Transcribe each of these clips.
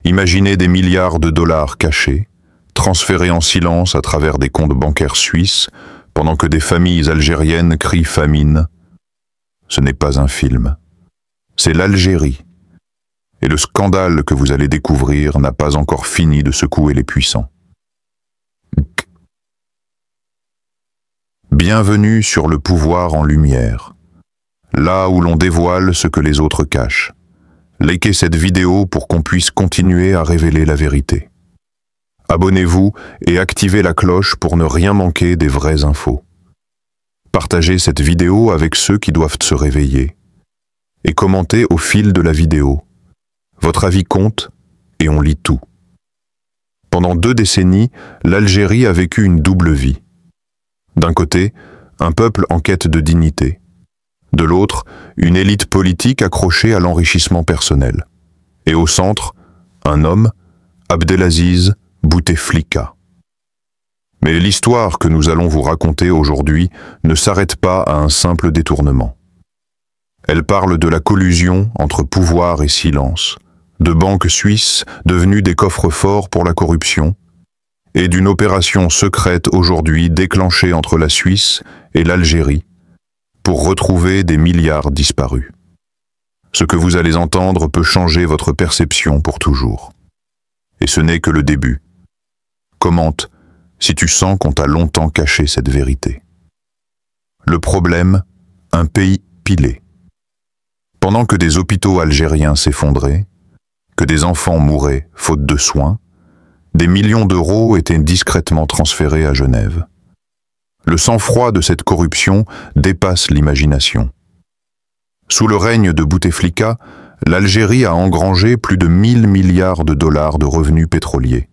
Imaginez des milliards de dollars cachés, transférés en silence à travers des comptes bancaires suisses, pendant que des familles algériennes crient famine. Ce n'est pas un film. C'est l'Algérie. Et le scandale que vous allez découvrir n'a pas encore fini de secouer les puissants. Bienvenue sur le pouvoir en lumière, là où l'on dévoile ce que les autres cachent. Likez cette vidéo pour qu'on puisse continuer à révéler la vérité. Abonnez-vous et activez la cloche pour ne rien manquer des vraies infos. Partagez cette vidéo avec ceux qui doivent se réveiller. Et commentez au fil de la vidéo. Votre avis compte et on lit tout. Pendant 2 décennies, l'Algérie a vécu une double vie. D'un côté, un peuple en quête de dignité. De l'autre, une élite politique accrochée à l'enrichissement personnel. Et au centre, un homme, Abdelaziz Bouteflika. Mais l'histoire que nous allons vous raconter aujourd'hui ne s'arrête pas à un simple détournement. Elle parle de la collusion entre pouvoir et silence, de banques suisses devenues des coffres-forts pour la corruption, et d'une opération secrète aujourd'hui déclenchée entre la Suisse et l'Algérie pour retrouver des milliards disparus. Ce que vous allez entendre peut changer votre perception pour toujours. Et ce n'est que le début. Commente si tu sens qu'on t'a longtemps caché cette vérité. Le problème, un pays pilé. Pendant que des hôpitaux algériens s'effondraient, que des enfants mouraient faute de soins, des millions d'euros étaient discrètement transférés à Genève. Le sang-froid de cette corruption dépasse l'imagination. Sous le règne de Bouteflika, l'Algérie a engrangé plus de 1000 milliards de dollars de revenus pétroliers.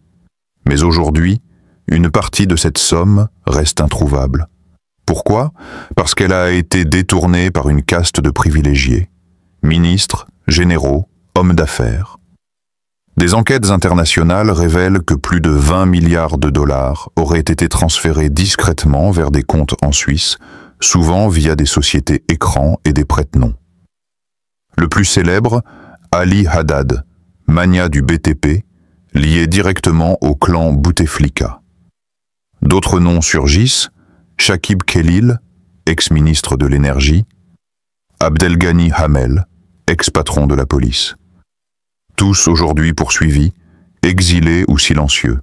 Mais aujourd'hui, une partie de cette somme reste introuvable. Pourquoi? Parce qu'elle a été détournée par une caste de privilégiés, ministres, généraux, hommes d'affaires. Des enquêtes internationales révèlent que plus de 20 milliards de dollars auraient été transférés discrètement vers des comptes en Suisse, souvent via des sociétés écrans et des prête-noms. Le plus célèbre, Ali Haddad, magnat du BTP, lié directement au clan Bouteflika. D'autres noms surgissent, Chakib Khelil, ex-ministre de l'Énergie, Abdelghani Hamel, ex-patron de la police. Tous aujourd'hui poursuivis, exilés ou silencieux.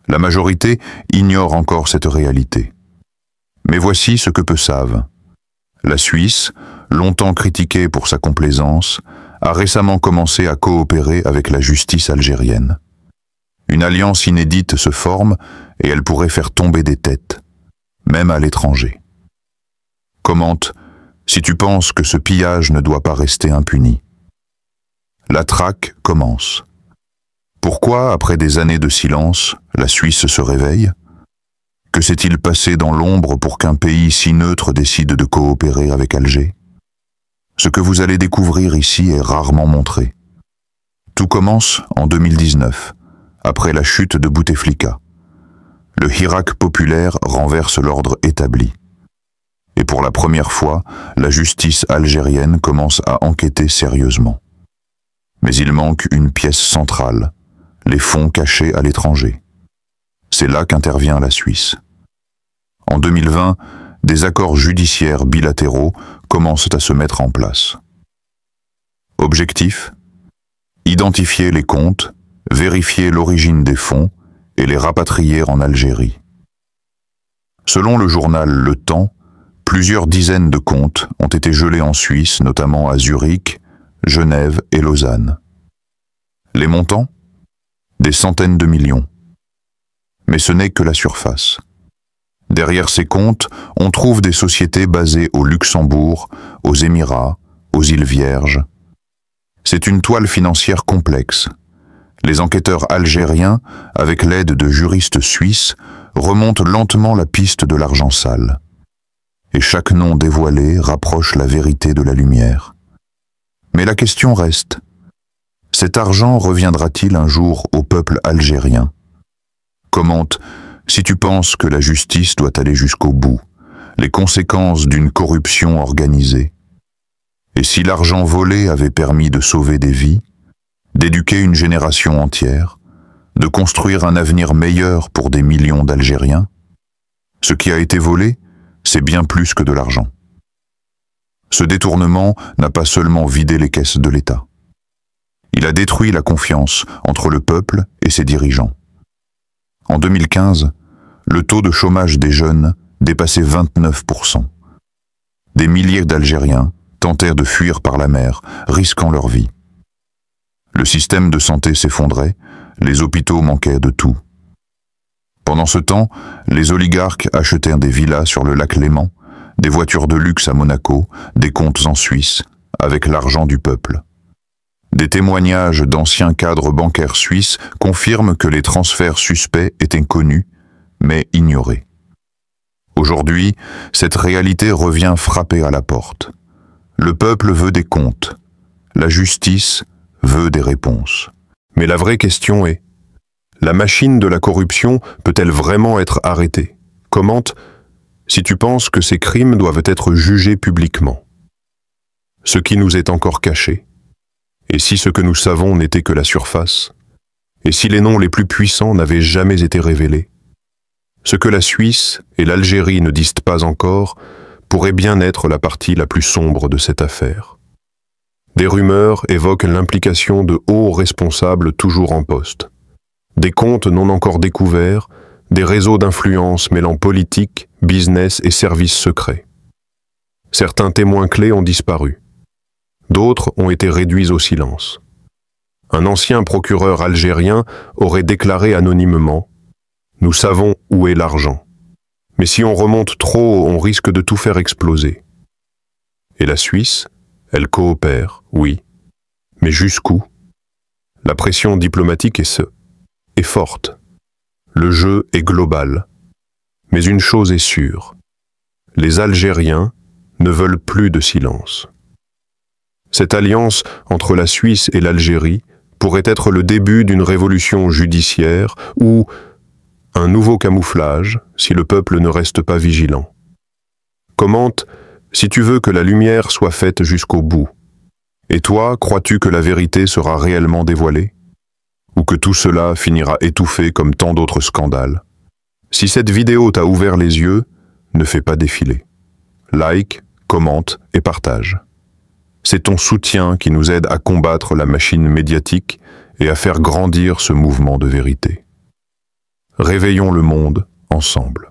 La majorité ignore encore cette réalité. Mais voici ce que peu savent. La Suisse, longtemps critiquée pour sa complaisance, a récemment commencé à coopérer avec la justice algérienne. Une alliance inédite se forme et elle pourrait faire tomber des têtes, même à l'étranger. Commente si tu penses que ce pillage ne doit pas rester impuni. La traque commence. Pourquoi, après des années de silence, la Suisse se réveille? Que s'est-il passé dans l'ombre pour qu'un pays si neutre décide de coopérer avec Alger? Ce que vous allez découvrir ici est rarement montré. Tout commence en 2019, après la chute de Bouteflika. Le Hirak populaire renverse l'ordre établi. Et pour la première fois, la justice algérienne commence à enquêter sérieusement. Mais il manque une pièce centrale, les fonds cachés à l'étranger. C'est là qu'intervient la Suisse. En 2020, des accords judiciaires bilatéraux commencent à se mettre en place. Objectif: identifier les comptes, vérifier l'origine des fonds et les rapatrier en Algérie. Selon le journal Le Temps, plusieurs dizaines de comptes ont été gelés en Suisse, notamment à Zurich, Genève et Lausanne. Les montants? Des centaines de millions. Mais ce n'est que la surface. Derrière ces comptes, on trouve des sociétés basées au Luxembourg, aux Émirats, aux îles Vierges. C'est une toile financière complexe. Les enquêteurs algériens, avec l'aide de juristes suisses, remontent lentement la piste de l'argent sale. Et chaque nom dévoilé rapproche la vérité de la lumière. Mais la question reste. Cet argent reviendra-t-il un jour au peuple algérien? Commente si tu penses que la justice doit aller jusqu'au bout, les conséquences d'une corruption organisée. Et si l'argent volé avait permis de sauver des vies, d'éduquer une génération entière, de construire un avenir meilleur pour des millions d'Algériens. Ce qui a été volé, c'est bien plus que de l'argent. Ce détournement n'a pas seulement vidé les caisses de l'État. Il a détruit la confiance entre le peuple et ses dirigeants. En 2015, le taux de chômage des jeunes dépassait 29%. Des milliers d'Algériens tentèrent de fuir par la mer, risquant leur vie. Le système de santé s'effondrait, les hôpitaux manquaient de tout. Pendant ce temps, les oligarques achetèrent des villas sur le lac Léman, des voitures de luxe à Monaco, des comptes en Suisse, avec l'argent du peuple. Des témoignages d'anciens cadres bancaires suisses confirment que les transferts suspects étaient connus, mais ignorés. Aujourd'hui, cette réalité revient frapper à la porte. Le peuple veut des comptes. La justice veut des réponses. Mais la vraie question est, la machine de la corruption peut-elle vraiment être arrêtée? Commente si tu penses que ces crimes doivent être jugés publiquement. Ce qui nous est encore caché. Et si ce que nous savons n'était que la surface? Et si les noms les plus puissants n'avaient jamais été révélés? Ce que la Suisse et l'Algérie ne disent pas encore pourrait bien être la partie la plus sombre de cette affaire. Des rumeurs évoquent l'implication de hauts responsables toujours en poste. Des comptes non encore découverts, des réseaux d'influence mêlant politique, business et services secrets. Certains témoins clés ont disparu. D'autres ont été réduits au silence. Un ancien procureur algérien aurait déclaré anonymement « Nous savons où est l'argent. Mais si on remonte trop, on risque de tout faire exploser. » Et la Suisse, elle coopère, oui. Mais jusqu'où? La pression diplomatique est forte. Le jeu est global. Mais une chose est sûre. Les Algériens ne veulent plus de silence. Cette alliance entre la Suisse et l'Algérie pourrait être le début d'une révolution judiciaire ou un nouveau camouflage si le peuple ne reste pas vigilant. Commente si tu veux que la lumière soit faite jusqu'au bout. Et toi, crois-tu que la vérité sera réellement dévoilée? Ou que tout cela finira étouffé comme tant d'autres scandales? Si cette vidéo t'a ouvert les yeux, ne fais pas défiler. Like, commente et partage. C'est ton soutien qui nous aide à combattre la machine médiatique et à faire grandir ce mouvement de vérité. Réveillons le monde ensemble.